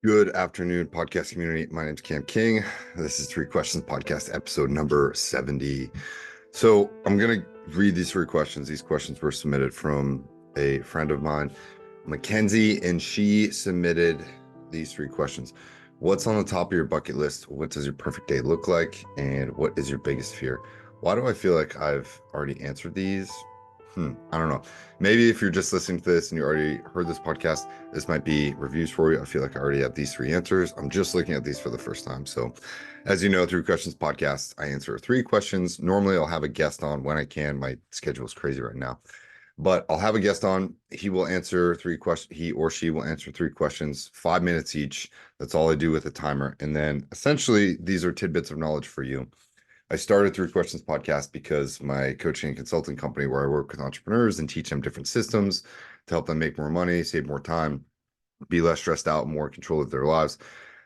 Good afternoon, podcast community. My name's Cam King. This is Three Questions Podcast, episode number 70. So I'm going to read these three questions. These questions were submitted from a friend of mine, Mackenzie, and she submitted these three questions. What's on the top of your bucket list? What does your perfect day look like? And what is your biggest fear? Why do I feel like I've already answered these? I don't know. Maybe if you're just listening to this and you already heard this podcast, this might be reviews for you. I feel like I already have these three answers. I'm just looking at these for the first time. So, as you know, Three Questions Podcast, I answer three questions. Normally, I'll have a guest on when I can. My schedule is crazy right now, but I'll have a guest on. He will answer three questions. He or she will answer three questions, 5 minutes each. That's all I do with a timer. And then essentially, these are tidbits of knowledge for you. I started Three Questions Podcast because my coaching and consulting company, where I work with entrepreneurs and teach them different systems to help them make more money, save more time, be less stressed out, more in control of their lives.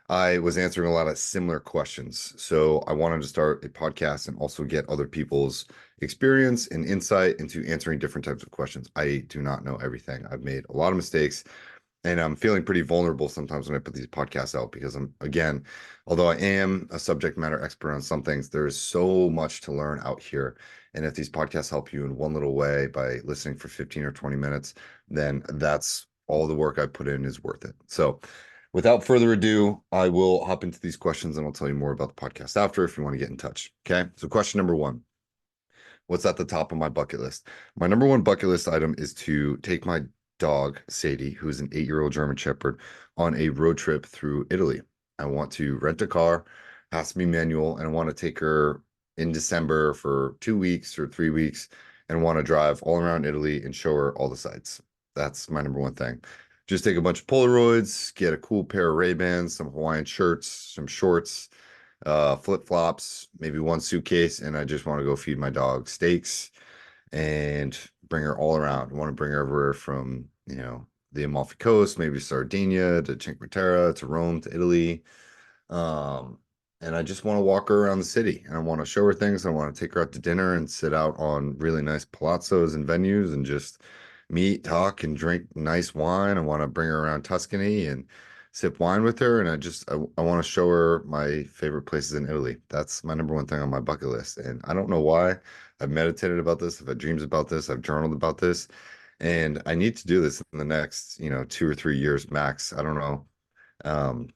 I was answering a lot of similar questions. So I wanted to start a podcast and also get other people's experience and insight into answering different types of questions. I do not know everything. I've made a lot of mistakes. And I'm feeling pretty vulnerable sometimes when I put these podcasts out because again, although I am a subject matter expert on some things, there's so much to learn out here. And if these podcasts help you in one little way by listening for 15 or 20 minutes, then that's all the work I put in is worth it. So without further ado, I will hop into these questions and I'll tell you more about the podcast after if you want to get in touch. Okay. So question number one. What's at the top of my bucket list? My number one bucket list item is to take my dog, Sadie, who is an 8-year-old German Shepherd, on a road trip through Italy. I want to rent a car, has to be manual, and I want to take her in December for 2 weeks or 3 weeks and want to drive all around Italy and show her all the sights. That's my number one thing. Just take a bunch of Polaroids, get a cool pair of Ray-Bans, some Hawaiian shirts, some shorts, flip-flops, maybe one suitcase, and I just want to go feed my dog steaks and bring her all around. I want to bring her everywhere from, the Amalfi Coast, maybe Sardinia to Cinque Terre to Rome to Italy. Um, and I just want to walk her around the city and I want to show her things. I want to take her out to dinner and sit out on really nice palazzos and venues and just meet, talk, and drink nice wine. I want to bring her around Tuscany and sip wine with her. And I want to show her my favorite places in Italy. That's my number one thing on my bucket list. And I don't know why. I've meditated about this. I've had dreams about this. I've journaled about this. And I need to do this in the next, 2 or 3 years max. I don't know. Um,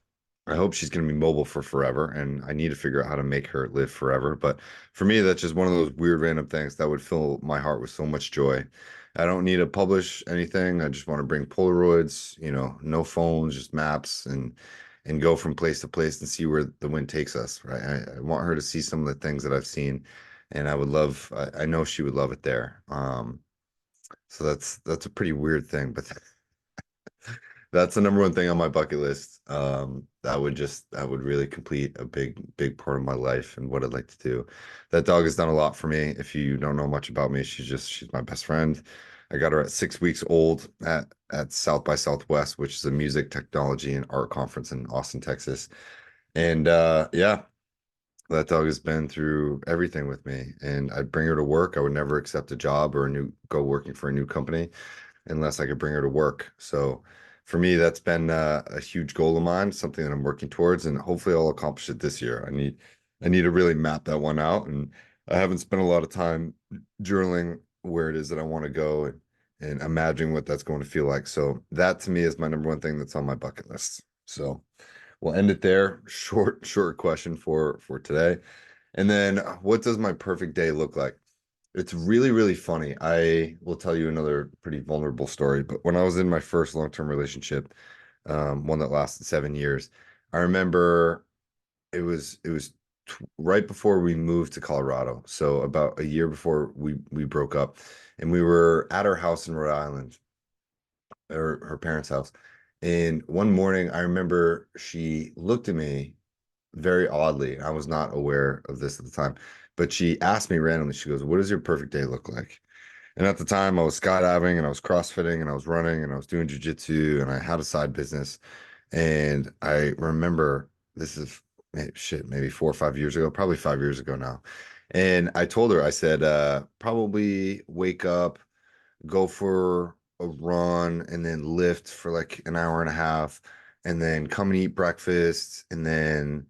I hope she's going to be mobile for forever, and I need to figure out how to make her live forever. But for me, that's just one of those weird random things that would fill my heart with so much joy. I don't need to publish anything. I just want to bring Polaroids, no phones, just maps and go from place to place and see where the wind takes us, right? I want her to see some of the things that I've seen, and I know she would love it there. So that's a pretty weird thing, but that's the number one thing on my bucket list. That would really complete a big part of my life and what I'd like to do. That dog has done a lot for me. If you don't know much about me, she's my best friend. I got her at 6 weeks old at South by Southwest, which is a music technology and art conference in Austin, Texas. And yeah, that dog has been through everything with me. And I'd bring her to work. I would never accept a job or go working for a new company unless I could bring her to work. So for me, that's been a huge goal of mine, something that I'm working towards, and hopefully I'll accomplish it this year. I need to really map that one out, and I haven't spent a lot of time journaling where it is that I want to go and imagining what that's going to feel like. So that to me is my number one thing that's on my bucket list. So we'll end it there. Short question for today. And then what does my perfect day look like? It's really, really funny. I will tell you another pretty vulnerable story, but when I was in my first long-term relationship, one that lasted 7 years, I remember it was right before we moved to Colorado, so about a year before we broke up, and we were at her house in Rhode Island, or her parents' house. And one morning, I remember she looked at me very oddly. I was not aware of this at the time, but she asked me randomly, she goes, "What does your perfect day look like?" And at the time, I was skydiving and I was CrossFitting and I was running and I was doing jujitsu and I had a side business. And I remember this is maybe 4 or 5 years ago, probably 5 years ago now. And I told her, I said, probably wake up, go for a run, and then lift for like an hour and a half, and then come and eat breakfast, and then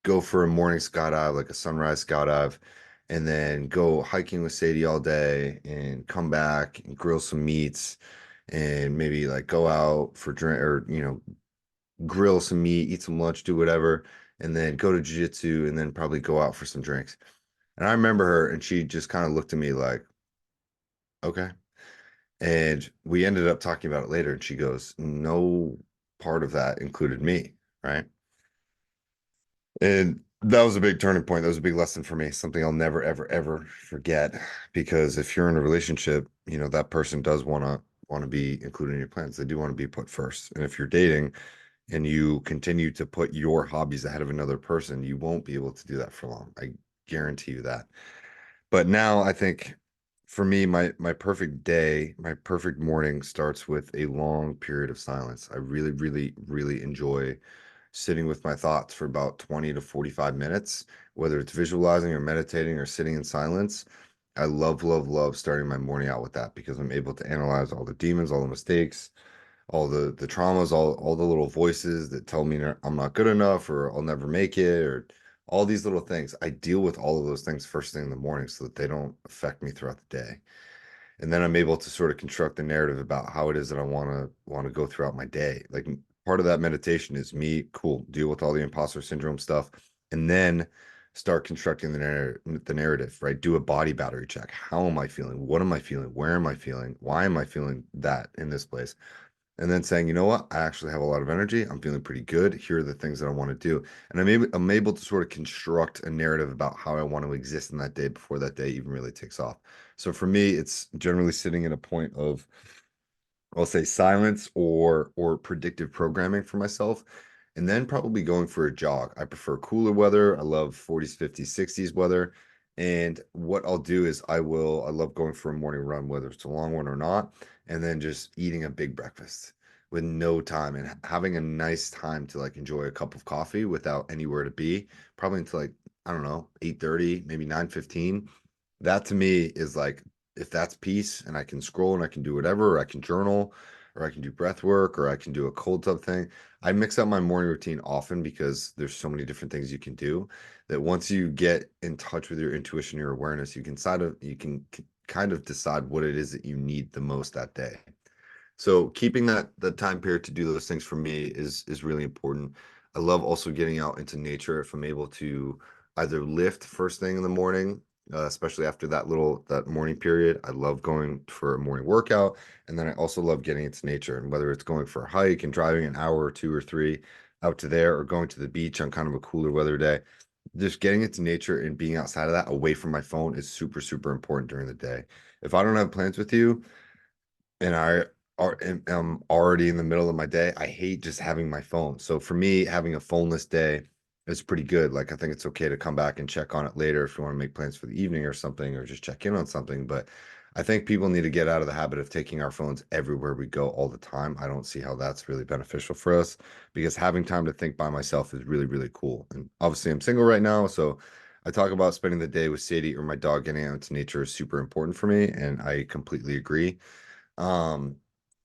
go for a morning skydive, like a sunrise skydive, and then go hiking with Sadie all day and come back and grill some meats and maybe like go out for drink or grill some meat, eat some lunch, do whatever, and then go to jiu-jitsu and then probably go out for some drinks. And I remember her and she just kind of looked at me like, okay. And we ended up talking about it later and she goes, no part of that included me, right? And that was a big turning point. That was a big lesson for me, something I'll never, ever, ever forget. Because if you're in a relationship, that person does want to be included in your plans. They do want to be put first. And if you're dating and you continue to put your hobbies ahead of another person, you won't be able to do that for long. I guarantee you that. But now I think for me, my perfect day, my perfect morning starts with a long period of silence. I really, really, really enjoy sitting with my thoughts for about 20 to 45 minutes, whether it's visualizing or meditating or sitting in silence. I love, love, love starting my morning out with that because I'm able to analyze all the demons, all the mistakes, all the traumas, all the little voices that tell me I'm not good enough or I'll never make it or all these little things. I deal with all of those things first thing in the morning so that they don't affect me throughout the day. And then I'm able to sort of construct a narrative about how it is that I want to go throughout my day. Like part of that meditation is me, cool, deal with all the imposter syndrome stuff, and then start constructing the narrative, right? Do a body battery check. How am I feeling? What am I feeling? Where am I feeling? Why am I feeling that in this place? And then saying, you know what, I actually have a lot of energy. I'm feeling pretty good. Here are the things that I want to do. And I'm able to sort of construct a narrative about how I want to exist in that day before that day even really takes off. So for me, it's generally sitting at a point of, I'll say silence or predictive programming for myself, and then probably going for a jog. I prefer cooler weather. I love 40s, 50s, 60s weather. And what I'll do is I love going for a morning run, whether it's a long one or not, and then just eating a big breakfast with no time and having a nice time to like enjoy a cup of coffee without anywhere to be, probably until like, I don't know, 8:30, maybe 9:15. That to me is like if that's peace and I can scroll and I can do whatever, or I can journal, or I can do breath work, or I can do a cold tub thing. I mix up my morning routine often because there's so many different things you can do that once you get in touch with your intuition, your awareness, you can kind of decide what it is that you need the most that day. So keeping that the time period to do those things for me is really important. I love also getting out into nature if I'm able to either lift first thing in the morning, especially after that morning period. I love going for a morning workout, and then I also love getting into nature. And whether it's going for a hike and driving an hour or two or three out to there, or going to the beach on kind of a cooler weather day, just getting into nature and being outside of that, away from my phone, is super, super important during the day. If I don't have plans with you and am already in the middle of my day, I hate just having my phone. So for me, having a phoneless day is pretty good. Like I think it's okay to come back and check on it later if you want to make plans for the evening or something, or just check in on something. But I think people need to get out of the habit of taking our phones everywhere we go all the time. I don't see how that's really beneficial for us because having time to think by myself is really, really cool. And obviously, I'm single right now, so I talk about spending the day with Sadie or my dog getting out into nature is super important for me, and I completely agree. Um,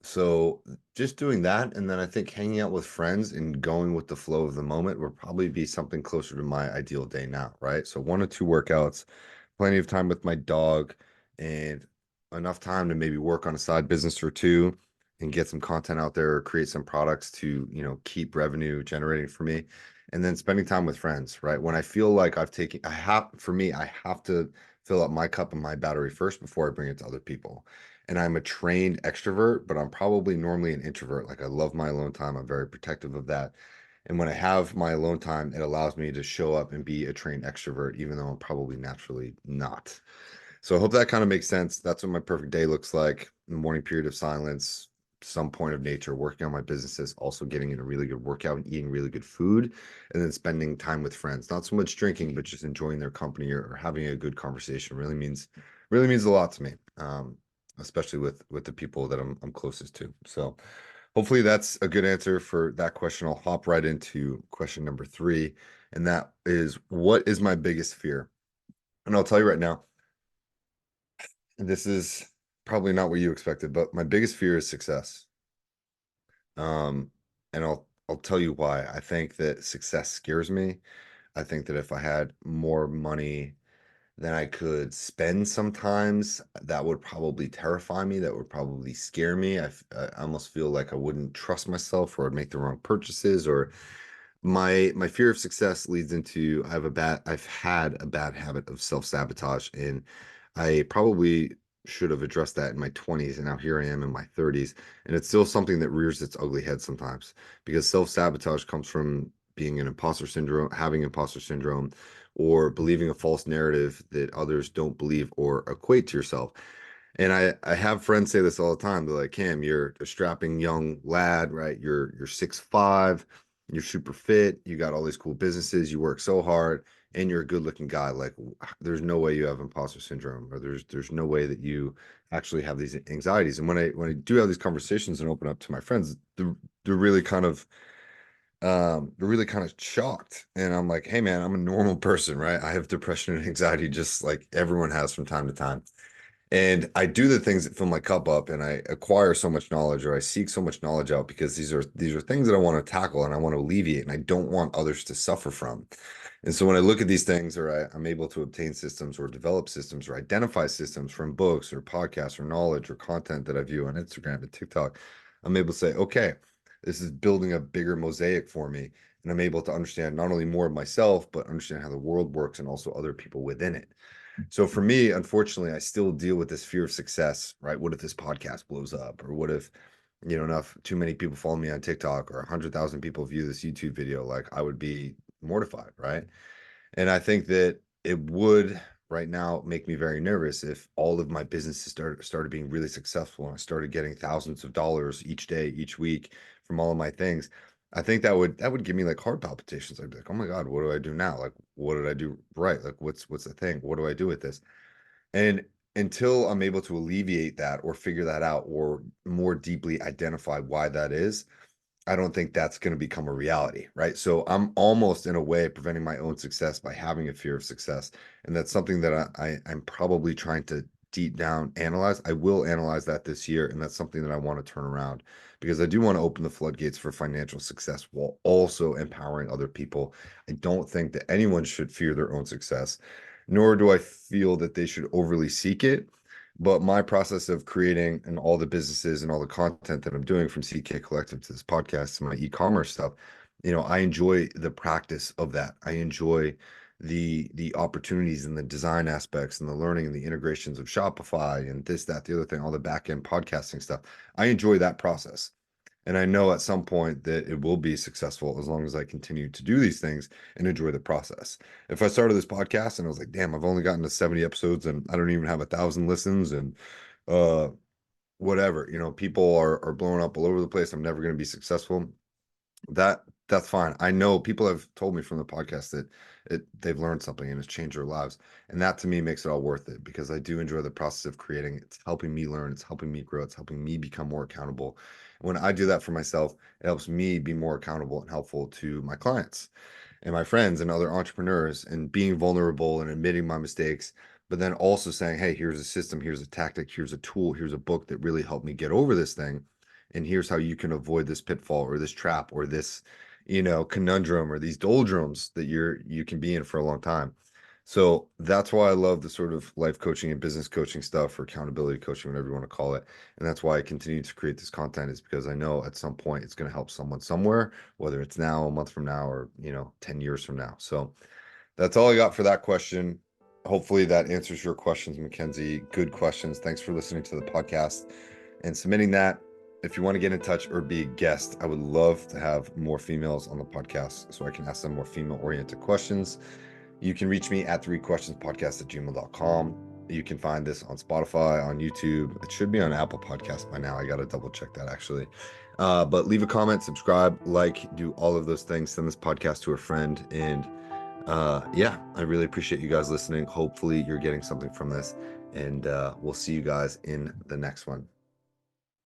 so just doing that, and then I think hanging out with friends and going with the flow of the moment will probably be something closer to my ideal day now, right? So 1 or 2 workouts, plenty of time with my dog, and enough time to maybe work on a side business or two and get some content out there or create some products to, keep revenue generating for me. And then spending time with friends, right? When I feel like for me, I have to fill up my cup and my battery first before I bring it to other people. And I'm a trained extrovert, but I'm probably normally an introvert. Like I love my alone time. I'm very protective of that. And when I have my alone time, it allows me to show up and be a trained extrovert, even though I'm probably naturally not. So I hope that kind of makes sense. That's what my perfect day looks like. A morning period of silence, some point of nature, working on my businesses, also getting in a really good workout and eating really good food, and then spending time with friends. Not so much drinking, but just enjoying their company or having a good conversation really means a lot to me. Especially with the people that I'm closest to. So hopefully that's a good answer for that question. I'll hop right into question number 3, and that is, what is my biggest fear? And I'll tell you right now, this is probably not what you expected, but my biggest fear is success. Um, and I'll tell you why. I think that success scares me. I think that if I had more money than I could spend sometimes, that would probably terrify me. That would probably scare me. I almost feel like I wouldn't trust myself, or I'd make the wrong purchases, or my fear of success leads into I've had a bad habit of self-sabotage, and I probably should have addressed that in my 20s, and now here I am in my 30s, and it's still something that rears its ugly head sometimes, because self-sabotage comes from being an imposter syndrome, having imposter syndrome, or believing a false narrative that others don't believe or equate to yourself. And I have friends say this all the time. They're like, Cam, you're a strapping young lad, right? You're 6'5", you're super fit, you got all these cool businesses, you work so hard, and you're a good looking guy. Like, there's no way you have imposter syndrome, or there's no way that you actually have these anxieties. And when I do have these conversations and open up to my friends, they're really kind of they're really kind of shocked. And I'm like, hey man, I'm a normal person, right? I have depression and anxiety just like everyone has from time to time. And I do the things that fill my cup up, and I acquire so much knowledge, or I seek so much knowledge out, because these are things that I want to tackle and I want to alleviate, and I don't want others to suffer from. And so when I look at these things, or I'm able to obtain systems or develop systems or identify systems from books or podcasts or knowledge or content that I view on Instagram and TikTok, I'm able to say, okay, this is building a bigger mosaic for me. And I'm able to understand not only more of myself, but understand how the world works and also other people within it. So for me, unfortunately, I still deal with this fear of success, right? What if this podcast blows up? Or what if, enough too many people follow me on TikTok, or 100,000 people view this YouTube video? Like, I would be mortified, right? And I think that it would right now make me very nervous if all of my businesses started being really successful, and I started getting thousands of dollars each day, each week from all of my things. I think that would give me like heart palpitations. I'd be like, oh my God, what do I do now? Like, what did I do right? Like, what's the thing? What do I do with this? And until I'm able to alleviate that, or figure that out, or more deeply identify why that is, I don't think that's going to become a reality, right? So I'm almost in a way preventing my own success by having a fear of success. And that's something that I'm probably trying to deep down analyze. I will analyze that this year. And that's something that I want to turn around, because I do want to open the floodgates for financial success while also empowering other people. I don't think that anyone should fear their own success, nor do I feel that they should overly seek it. But my process of creating, and all the businesses and all the content that I'm doing, from CK Collective to this podcast to my e-commerce stuff, I enjoy the practice of that. I enjoy the opportunities and the design aspects and the learning and the integrations of Shopify and this, that, the other thing, all the back end podcasting stuff. I enjoy that process. And I know at some point that it will be successful, as long as I continue to do these things and enjoy the process. If I started this podcast and I was like, damn, I've only gotten to 70 episodes and I don't even have 1,000 listens, and uh whatever, people are blowing up all over the place, I'm never going to be successful. That's fine. I know people have told me from the podcast that they've learned something and it's changed their lives. And that to me makes it all worth it, because I do enjoy the process of creating. It's helping me learn, it's helping me grow, it's helping me become more accountable. When I do that for myself, it helps me be more accountable and helpful to my clients and my friends and other entrepreneurs, and being vulnerable and admitting my mistakes, but then also saying, hey, here's a system, here's a tactic, here's a tool, here's a book that really helped me get over this thing. And here's how you can avoid this pitfall, or this trap, or this, conundrum, or these doldrums that you can be in for a long time. So that's why I love the sort of life coaching and business coaching stuff, or accountability coaching, whatever you want to call it. And that's why I continue to create this content, is because I know at some point it's going to help someone somewhere, whether it's now, a month from now, or, 10 years from now. So that's all I got for that question. Hopefully that answers your questions, Mackenzie. Good questions. Thanks for listening to the podcast and submitting that. If you want to get in touch or be a guest, I would love to have more females on the podcast so I can ask them more female-oriented questions. You can reach me at threequestionspodcast@gmail.com. You can find this on Spotify, on YouTube. It should be on Apple Podcasts by now. I got to double check that, actually. But leave a comment, subscribe, like, do all of those things. Send this podcast to a friend. And yeah, I really appreciate you guys listening. Hopefully you're getting something from this. And we'll see you guys in the next one.